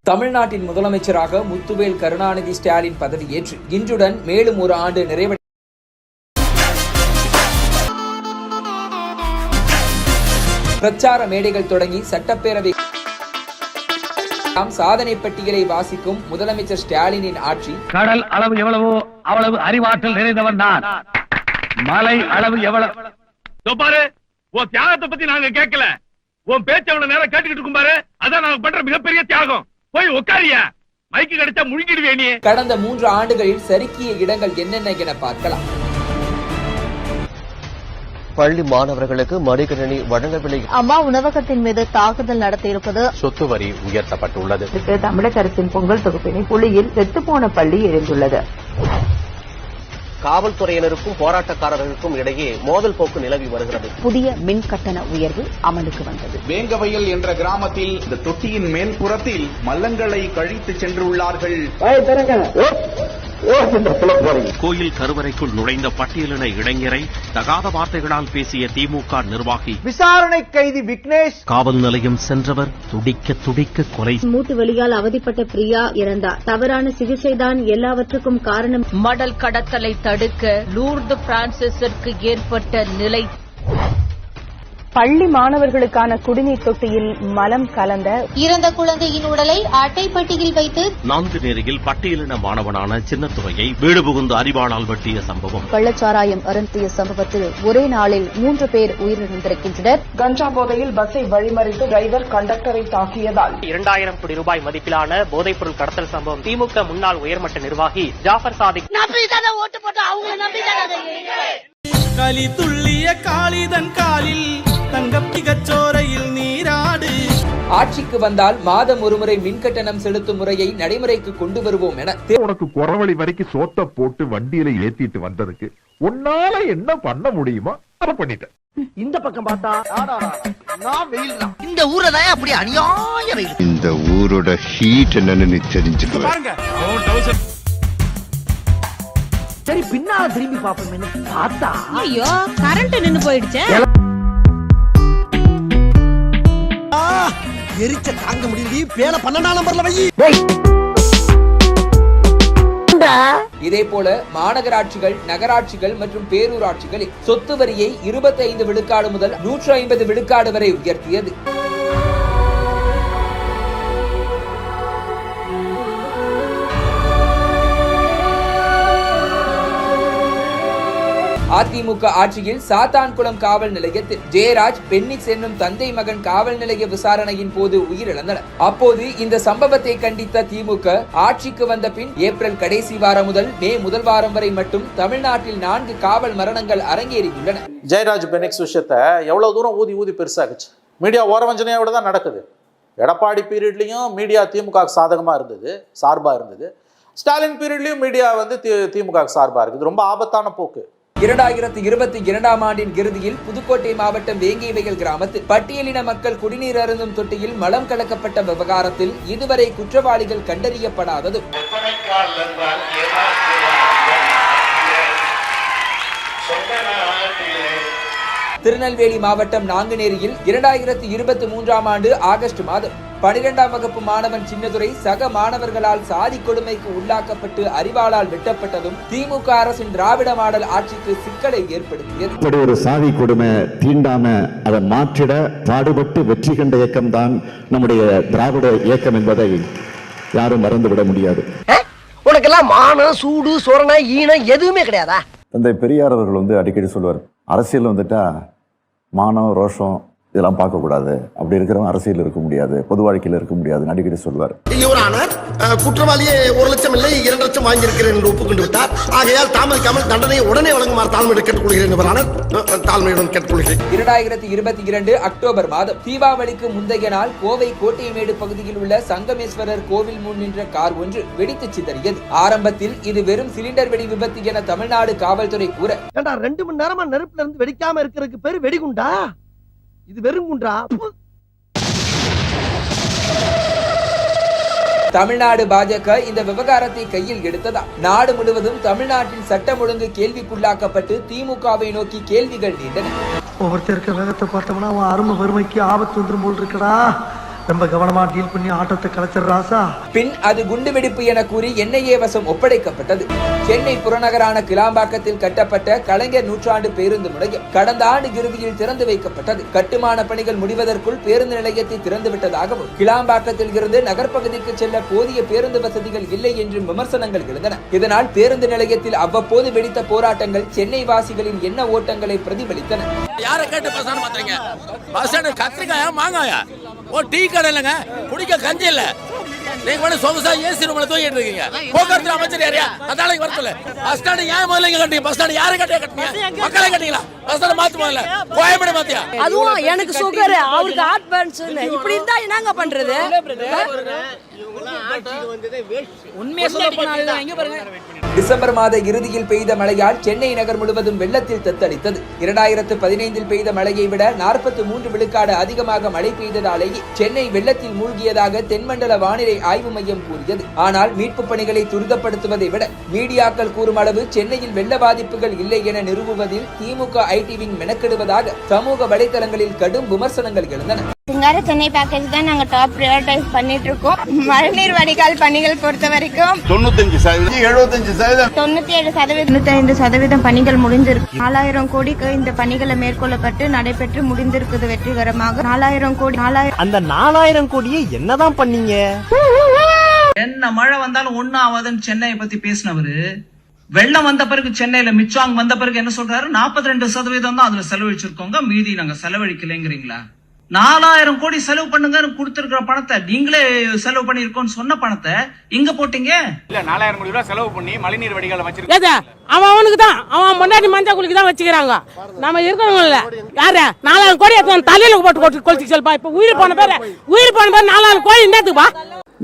தமிழ்நாட்டின் முதலமைச்சராக முத்துவேல் கருணாநிதி ஸ்டாலின் பதவியேற்று இன்றுடன் மேலும் ஒரு ஆண்டு நிறைவடை பிரச்சார மேடைகள் தொடங்கி சட்டப்பேரவை சாதனை பட்டியலை வாசிக்கும் முதலமைச்சர் ஸ்டாலினின் ஆட்சி. கடல் அளவு எவ்வளவோ அவ்வளவு அறிவாற்றல் நிறைந்தவன் நான். மலை அளவு எவ்வளவு பாரு. உன் தியாகத்தை பத்தி நாங்க கேட்கல. உன் பேச்ச அவ்வளவு நேரம் கேட்டுக்கிட்டு இருக்கும் பாரு. அதான் நாங்க பண்ற மிகப்பெரிய தியாகம். போய் உட்காரியா, மைக்கு கிடைச்சா முழுங்கிடுவே நீ. கடந்த 3 ஆண்டுகளில் சறுக்கிய இடங்கள் என்னென்ன என பார்க்கலாம். பள்ளி மாணவர்களுக்கு மடிக்கணினி வழங்கவில்லை. அம்மா உணவகத்தின் மீது தாக்குதல் நடத்தியிருப்பது. சொத்து வரி உயர்த்தப்பட்டுள்ளது. தமிழக அரசின் பொங்கல் தொகுப்பினை புலியில் செத்துப்போன பள்ளி எழுந்துள்ளது. காவல்துறையினருக்கும் போராட்டக்காரர்களுக்கும் இடையே மோதல் போக்கு நிலவி வருகிறது. புதிய மின் கட்டண உயர்வு அமலுக்கு வந்தது. வேங்கவயல் என்ற கிராமத்தில் இந்த தொட்டியின் மேல்புறத்தில் மல்லங்களை கழித்து சென்றுள்ளார்கள். கோயில் கருவறைக்குள் நுழைந்த பட்டியலின இளைஞரை தகாத வார்த்தைகளால் பேசிய திமுக நிர்வாகி. விசாரணை கைதி விக்னேஷ் காவல் நிலையம் சென்றவர் துடிக்க துடிக்க கொலை. மூட்டு வலியால் அவதிப்பட்ட பிரியா இறந்தார். தவறான சிகிச்சைதான் எல்லாவற்றுக்கும் காரணம். மடல் கடத்தலை தடுக்க லூர்து பிரான்சிஸிற்கு ஏற்பட்ட நிலை. பள்ளி மாணவர்களுக்கான குடிநீர் தொட்டியில் மலம் கலந்த இறந்த குழந்தையின் உடலை அட்டைப்பட்டியில் வைத்து நான்குநேரியில் பட்டியலின மாணவனான சின்னத்துறையை வீடு புகுந்து அறிவாளால் வெட்டிய சம்பவம். கள்ளச்சாராயம் அருந்திய சம்பவத்தில் ஒரே நாளில் 3 பேர் உயிரிழந்திருக்கின்றனர். கஞ்சா போதையில் பஸ்ஸை வழிமறித்து டிரைவர் கண்டக்டரை தாக்கியதால் 2000 கோடி ரூபாய் மதிப்பிலான போதைப்பொருள் கடத்தல் சம்பவம். திமுக முன்னாள் உயர்மட்ட நிர்வாகி ஜாஃபர் சாதிக். களி துள்ளிய காளிதன் காலில் தங்கப்பிகச்சோரையில் நீராடு. ஆட்சிக்கு வந்தால் மாதம் ஒருமுறை மின்கட்டணம் செலுத்தும் முறையை நடைமுறைக்கு கொண்டு வருவோம் என. உனக்கு குறவழி வரைக்கும் சோத்த போட்டு வண்டியில ஏத்திட்டு வந்ததுக்கு உன்னால என்ன பண்ண முடியுமோ அதை பண்ணிட்டேன். இந்த பக்கம் பார்த்தா இந்த ஊரை தான் அப்படி அநியாய வெயில். இந்த ஊரோட ஹீட் என்னன்னு தெரிஞ்சுக்க. சரி பின்னால திரும்பி பாப்போம். பார்த்தா ஐயோ கரண்ட் நின்னு போயிடுச்சு. எரிச்ச தாங்க முடியல. பேல 12ஆம் நம்பர்ல வை. இதே போல மாநகராட்சிகள், நகராட்சிகள் மற்றும் பேரூராட்சிகளில் சொத்து வரியை 25 விழுக்காடு முதல் 150 விழுக்காடு வரை உயர்த்தியது. அதிமுக ஆட்சியில் சாத்தான்குளம் காவல் நிலையத்தில் ஜெயராஜ், பென்னிக்ஸ் என்னும் தந்தை மகன் காவல் நிலைய விசாரணையின் போது உயிரிழந்தனர். அப்போது இந்த சம்பவத்தை கண்டித்த திமுக ஆட்சிக்கு வந்த பின் ஏப்ரல் கடைசி வாரம் முதல் மே முதல் வாரம் வரை மட்டும் தமிழ்நாட்டில் 4 காவல் மரணங்கள் அரங்கேறியுள்ளன. ஜெயராஜ், பென்னிக்ஸ் விஷயத்தை எவ்வளவு தூரம் ஊதி பெருசாகுச்சு. மீடியா ஓரவஞ்சனையோட தான் நடக்குது. எடப்பாடி பீரியட்லயும் மீடியா திமுக சாதகமா இருந்தது, சார்பா இருந்தது. ஸ்டாலின் பீரியட்லயும் மீடியா திமுக சார்பா இருக்குது. ரொம்ப ஆபத்தான போக்கு. 2022ஆம் ஆண்டின் இறுதியில் புதுக்கோட்டை மாவட்டம் வேங்கிவயல் கிராமத்தில் பட்டியலின மக்கள் குடிநீர் அருந்தும் தொட்டியில் மலம் கலக்கப்பட்ட விவகாரத்தில் இதுவரை குற்றவாளிகள் கண்டறியப்படாததும், திருநெல்வேலி மாவட்டம் நாங்குநேரியில் 2023ஆம் ஆண்டு ஆகஸ்ட் மாதம் 12ஆம் வகுப்பு மாணவன் சின்னதுரை சக மாணவர்களால் சாதி கொடுமைக்கு உள்ளாக்கப்பட்டு அறிவாளால் வெட்டப்பட்டதும் திமுக அரசின் திராவிட மாடல் ஆட்சிக்கு சிக்கலை ஏற்படுத்தியது. ஒரு சாதி கொடுமை தீண்டாம அதை மாற்றிட பாடுபட்டு வெற்றி கண்ட இயக்கம் தான் நம்முடைய திராவிட இயக்கம் என்பதை யாரும் மறந்துவிட முடியாது. உனக்கெல்லாம் மானம், சூடு, சோரணை, ஈனம் எதுவுமே கிடையாதா? தந்தை பெரியார் அவர்கள் அடிக்கடி சொல்வார், அரசியல் வந்துட்டா மானம், ரோஷம் இதெல்லாம் பார்க்கக்கூடாது. அப்படி இருக்கிறவங்க அரசியல் இருக்க முடியாது, பொது வாழ்க்கையில் இருக்க முடியாதுன்னு அடிக்கடி சொல்வார். குற்றவாளியே 1 லட்சம் இல்லை 2 லட்சம் வாங்கியிருக்கிறேன் என்று ஒப்புக்கொண்டு விட்டார். ஆகையால் தாமதிக்காமல் தண்டனையை உடனே வழங்குமாறு தாழ்மையுடன் கேட்டுக்கொள்கிறேன். தாழ்மையுடன் கேட்டுக்கொள்கிறேன். 2022 அக்டோபர் மாதம் தீபாவளிக்கு முந்தைய நாள் கோவை கோட்டைமேடு பகுதியில் உள்ள சங்கமேஸ்வரர் கோவில் முன் நின்ற கார் ஒன்று வெடித்து சிதறியது. ஆரம்பத்தில் இது வெறும் சிலிண்டர் வெடி விபத்து என தமிழ்நாடு காவல்துறை கூற, 2 மணி நேரமா நெருப்புல இருந்து வெடிக்காம இருக்கிறதுக்கு பேரு வெடிகுண்டா? இது வெறும் குண்டா? தமிழ்நாடு பாஜக இந்த விவகாரத்தை கையில் எடுத்ததால் நாடு முழுவதும் தமிழ்நாட்டின் சட்டம் ஒழுங்கு கேள்விக்குள்ளாக்கப்பட்டு திமுகவை நோக்கி கேள்விகள் நீண்டன. ஒவ்வொருத்தருக்கு வேகத்தை பார்த்தோம்னா அவன் அருமை வறுமைக்கு ஆபத்து வந்துடும் போல் இருக்கடா. ரொம்ப கவனமா டீல் பண்ணி ஆட்டத்தை கலைச்சிடுறாசா. பின் அது குண்டுவெடிப்பு என கூறி NIA வசம் ஒப்படைக்கப்பட்டது. சென்னை புறநகரான கிளாம்பாக்கத்தில் கட்டப்பட்ட கலைஞர் நூற்றாண்டு பேருந்து முனையம் கடந்த ஆண்டு இறுதியில் திறந்து வைக்கப்பட்டது. கட்டுமான பணிகள் முடிவதற்குள் பேருந்து நிலையத்தை திறந்துவிட்டதாகவும், கிளாம்பாக்கத்தில் இருந்து நகர்ப்பகுதிக்கு செல்ல போதிய பேருந்து வசதிகள் இல்லை என்றும் விமர்சனங்கள் எழுந்தன. இதனால் பேருந்து நிலையத்தில் அவ்வப்போது வெடித்த போராட்டங்கள் சென்னை வாசிகளின் எண்ண ஓட்டங்களை பிரதிபலித்தன. யாரை கேட்டு பஸ் ஸ்டாண்ட் மாத்துறீங்க? பஸ் ஸ்டாண்ட் கத்திரிக்காயா மாங்காயா? டீ கடை இல்லைங்க, குடிக்க கஞ்சி இல்ல. நீங்க வந்து சொகுசா ஏசி ரூம்ல தூங்கிட்டு இருக்கீங்க. போக்குவரத்து அமைச்சர் யாரையா அதால வரல. பஸ் ஸ்டாண்ட் ஏன் முதல்ல இங்க கட்டிங்க? பஸ் ஸ்டாண்ட் யாரை கட்டிங்க? மக்களை கட்டிங்களா? பஸ் ஸ்டாண்ட் மாத்து முதல்ல. கோயம்பேடு மாத்தியா? அதுவும் எனக்கு சுகர், அவருக்கு ஹார்ட் பர்ன்ஸ். இப்படி இருந்தா என்னங்க பண்றது? உண்மையை சொல்ல போனா எங்க பாருங்க. டிசம்பர் மாத இறுதியில் பெய்த மழையால் சென்னை நகர் முழுவதும் வெள்ளத்தில் தத்தளித்தது. 2015 பெய்த மழையை விட 43 விழுக்காடு அதிகமாக மழை பெய்ததாலேயே சென்னை வெள்ளத்தில் மூழ்கியதாக தென்மண்டல வானிலை ஆய்வு மையம் கூறியது. ஆனால் மீட்பு பணிகளை துரிதப்படுத்துவதை விட மீடியாக்கள் கூறும் அளவு சென்னையில் வெள்ள பாதிப்புகள் இல்லை என நிறுவுவதில் திமுக ஐடி விங் மெனக்கெடுவதாக சமூக வலைதளங்களில் கடும் விமர்சனங்கள் எழுந்தன. சிங்கார சென்னை பேக்கேஜ் தான் நாங்க டாப் பிரையாரிட்டைஸ் பண்ணிட்டு இருக்கோம். மழைநீர் வடிகால் பணிகள் பொறுத்த வரைக்கும் 95%, 75%, 97% பணிகள் முடிஞ்சிருக்கு. 4000 கோடிக்கு இந்த பணிகளை மேற்கொள்ளப்பட்டு நடைபெற்று முடிந்திருக்குது வெற்றிகரமாக. 4000 கோடி. அந்த 4000 கோடியை என்னதான் பண்ணீங்க? என்ன மழை வந்தாலும் ஒன்னும் ஆகாதுன்னு சென்னையை பத்தி பேசினவரு, வெள்ளம் வந்த பிறகு சென்னையில மிச்சாங் வந்த பிறகு என்ன சொல்றாரு? 42% தான் அதுல செலவழிச்சிருக்கோங்க, மீதி நாங்க செலவழிக்கலைங்கிறீங்களா? 4000 கோடி செலவு பண்ணுங்க கொடுத்திருக்கிற பணத்தை நீங்களே செலவு பண்ணிருக்கோம் சொன்ன பணத்தை இங்க போட்டீங்க. இல்ல 4000 கோடி ரூபாய் செலவு பண்ணி மழைநீர் வடிகால வச்சிருக்காங்க. அவனுக்கு தான், அவன் முன்னாடி மஞ்சா குளிக்கு தான் வச்சுக்கிறாங்க. நம்ம இருக்கவங்க இல்ல யாரு 4000 கோடி தலையில போட்டு கொளுத்தி செல்பா. இப்ப உயிர் போன பேரு 4000 கோடி என்னத்துக்குப்பா?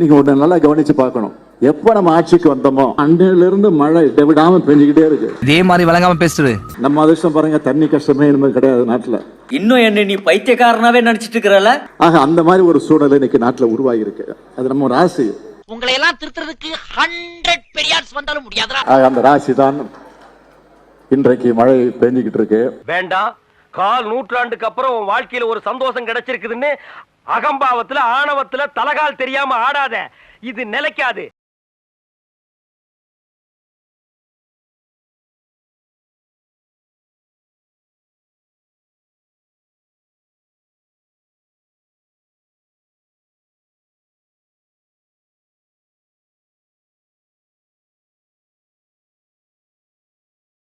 நீங்க ஒண்ணு நல்லா கவனிச்சு பார்க்கணும். எப்ப நம்ம ஆட்சிக்கு வந்தோமோ அன்னையில இருந்து மழை விடாம பெஞ்சுக்கிட்டே இருக்கு. இதே மாதிரி வழங்காம பேசுறது. நம்ம அதிர்ஷ்டம் பாருங்க, தண்ணி கஷ்டமே இனிமே கிடையாது நாட்டுல. இன்னும் என்ன நீ பைத்தியக்காரனாவே நடிச்சிட்டு இருக்கறல? ஆக அந்த மாதிரி ஒரு சூழல் இன்னைக்கு நாட்டுல உருவாகி இருக்கு. அது நம்ம ராசி. உங்களை எல்லாம் திருத்துறதுக்கு 100 பெரியார்ஸ் வந்தாலும் முடியாதுடா. ஆக அந்த ராசி தான் இன்றைக்கு மழை பெஞ்சுக்கிட்டு இருக்கு. வேண்டாம், கால் நூற்றாண்டுக்கு அப்புறம் உன் வாழ்க்கையில ஒரு சந்தோஷம் கிடைச்சிருக்குதுன்னு அகம்பாவத்துல ஆணவத்துல தலகால் தெரியாம ஆடாத. இது நிலைக்காது.